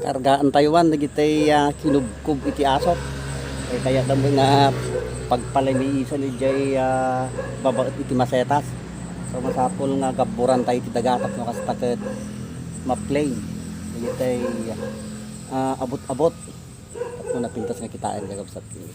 kargaan Taiwan nagitay kinubkub iti asot. Kaya damo nga pagpalimiisan ni jay babaet iti masetas. So masapol nga gaburan tayo iti dagatak no kas taket ma-plane. Nagitay abot-abot. At kung napintas nga kitaan gagabsat kini.